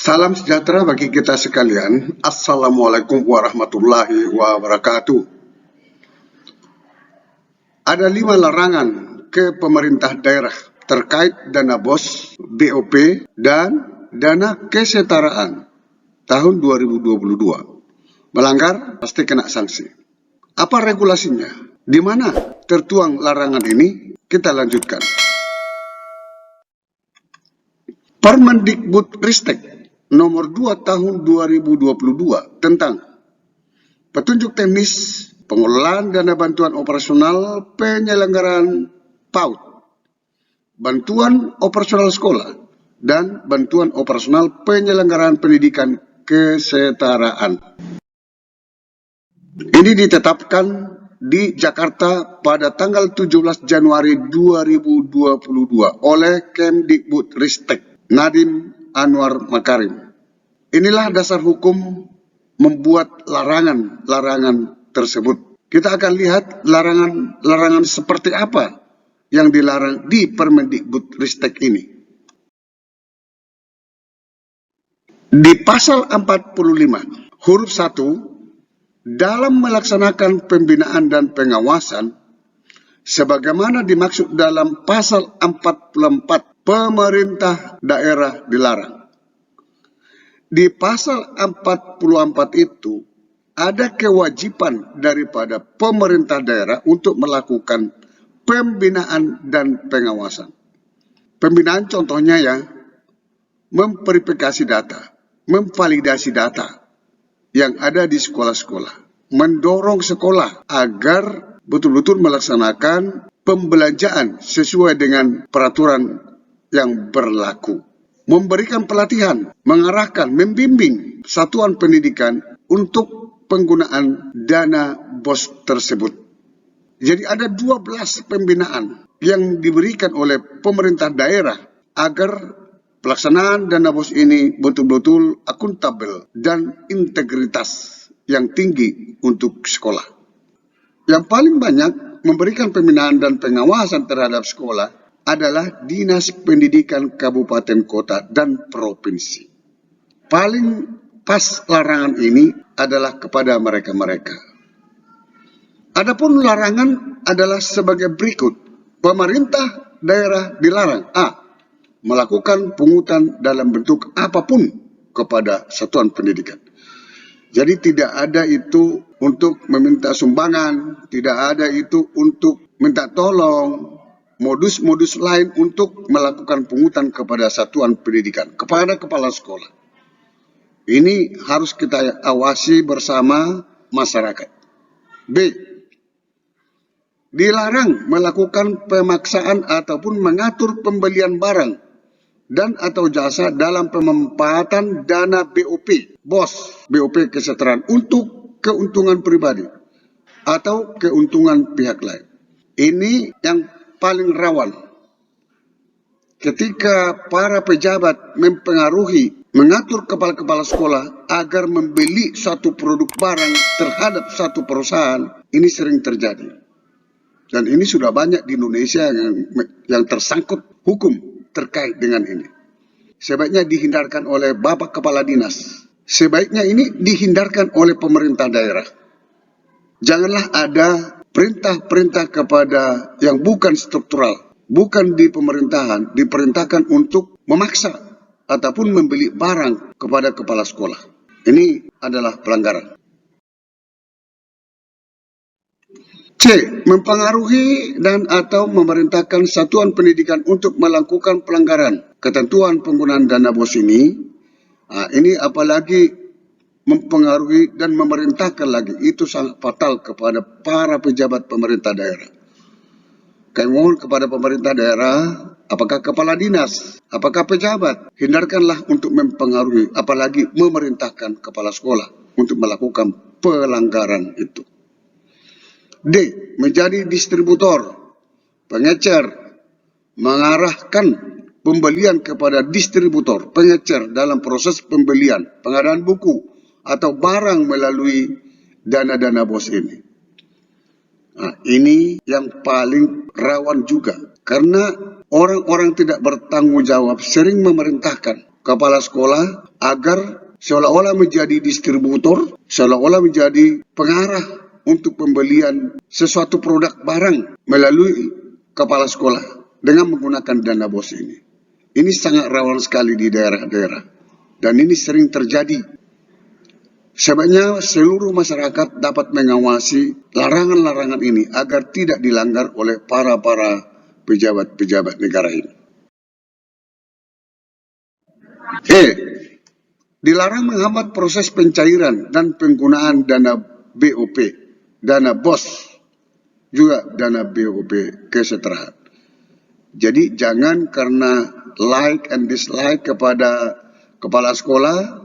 Salam sejahtera bagi kita sekalian. Assalamualaikum warahmatullahi wabarakatuh. Ada 5 larangan ke pemerintah daerah terkait dana BOS, BOP, dan dana kesetaraan tahun 2022. Melanggar pasti kena sanksi. Apa regulasinya? Di mana tertuang larangan ini? Kita lanjutkan. Permendikbudristek nomor 2 tahun 2022 tentang petunjuk teknis pengelolaan dana bantuan operasional penyelenggaraan PAUD, bantuan operasional sekolah, dan bantuan operasional penyelenggaraan pendidikan kesetaraan. Ini ditetapkan di Jakarta pada tanggal 17 Januari 2022 oleh Kemdikbudristek Nadiem Anwar Makarim. Inilah dasar hukum membuat larangan tersebut. Kita akan lihat larangan seperti apa yang dilarang di Permendikbudristek ini. Di pasal 45 huruf 1, dalam melaksanakan pembinaan dan pengawasan sebagaimana dimaksud dalam pasal 44, pemerintah daerah dilarang. Di pasal 44 itu ada kewajiban daripada pemerintah daerah untuk melakukan pembinaan dan pengawasan. Pembinaan contohnya ya, memverifikasi data, memvalidasi data yang ada di sekolah-sekolah, mendorong sekolah agar betul-betul melaksanakan pembelanjaan sesuai dengan peraturan yang berlaku, memberikan pelatihan, mengarahkan, membimbing satuan pendidikan untuk penggunaan dana BOS tersebut. Jadi ada 12 pembinaan yang diberikan oleh pemerintah daerah agar pelaksanaan dana BOS ini betul-betul akuntabel dan integritas yang tinggi untuk sekolah. Yang paling banyak memberikan pembinaan dan pengawasan terhadap sekolah adalah Dinas Pendidikan Kabupaten Kota dan Provinsi. Paling pas larangan ini adalah kepada mereka-mereka. Adapun larangan adalah sebagai berikut. Pemerintah daerah dilarang melakukan pungutan dalam bentuk apapun kepada satuan pendidikan. Jadi tidak ada itu untuk meminta sumbangan, tidak ada itu untuk minta tolong, modus-modus lain untuk melakukan pungutan kepada satuan pendidikan, kepada kepala sekolah. Ini harus kita awasi bersama masyarakat. B. Dilarang melakukan pemaksaan ataupun mengatur pembelian barang dan atau jasa dalam pemanfaatan dana BOP, BOS, BOP kesetaraan untuk keuntungan pribadi atau keuntungan pihak lain. Ini yang paling rawan. Ketika para pejabat mempengaruhi, mengatur kepala-kepala sekolah agar membeli suatu produk barang terhadap satu perusahaan, ini sering terjadi. Dan ini sudah banyak di Indonesia yang tersangkut hukum terkait dengan ini. Sebaiknya dihindarkan oleh Bapak Kepala Dinas. Sebaiknya ini dihindarkan oleh pemerintah daerah. Janganlah ada perintah-perintah kepada yang bukan struktural, bukan di pemerintahan, diperintahkan untuk memaksa ataupun membeli barang kepada kepala sekolah. Ini adalah pelanggaran. C. Mempengaruhi dan atau memerintahkan satuan pendidikan untuk melakukan pelanggaran ketentuan penggunaan dana BOS ini. Ini apalagi mempengaruhi dan memerintahkan lagi. Itu sangat fatal kepada para pejabat pemerintah daerah. Kami mohon kepada pemerintah daerah, apakah kepala dinas, apakah pejabat, hindarkanlah untuk mempengaruhi, apalagi memerintahkan kepala sekolah untuk melakukan pelanggaran itu. D. Menjadi distributor, pengecer, mengarahkan pembelian kepada distributor, pengecer dalam proses pembelian, pengadaan buku, atau barang melalui dana-dana BOS ini. Ini yang paling rawan juga, karena orang-orang tidak bertanggung jawab sering memerintahkan kepala sekolah agar seolah-olah menjadi distributor, seolah-olah menjadi pengarah untuk pembelian sesuatu produk barang melalui kepala sekolah dengan menggunakan dana BOS ini. Ini sangat rawan sekali di daerah-daerah dan ini sering terjadi. Sebaiknya seluruh masyarakat dapat mengawasi larangan-larangan ini agar tidak dilanggar oleh para pejabat-pejabat negara ini. Dilarang menghambat proses pencairan dan penggunaan dana BOP, dana BOS, juga dana BOP kesetaraan. Jadi jangan karena like and dislike kepada kepala sekolah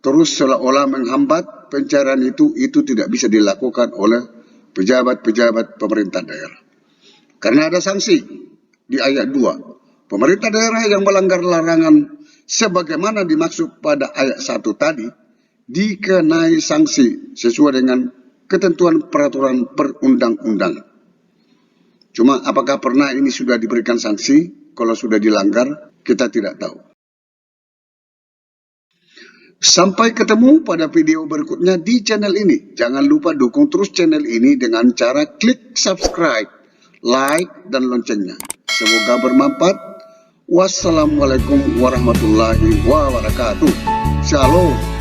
terus seolah-olah menghambat pencairan itu tidak bisa dilakukan oleh pejabat-pejabat pemerintah daerah. Karena ada sanksi di ayat 2. Pemerintah daerah yang melanggar larangan sebagaimana dimaksud pada ayat 1 tadi dikenai sanksi sesuai dengan ketentuan peraturan perundang-undangan. Cuma apakah pernah ini sudah diberikan sanksi? Kalau sudah dilanggar, kita tidak tahu. Sampai ketemu pada video berikutnya di channel ini. Jangan lupa dukung terus channel ini dengan cara klik subscribe, like, dan loncengnya. Semoga bermanfaat. Wassalamualaikum warahmatullahi wabarakatuh. Shalom.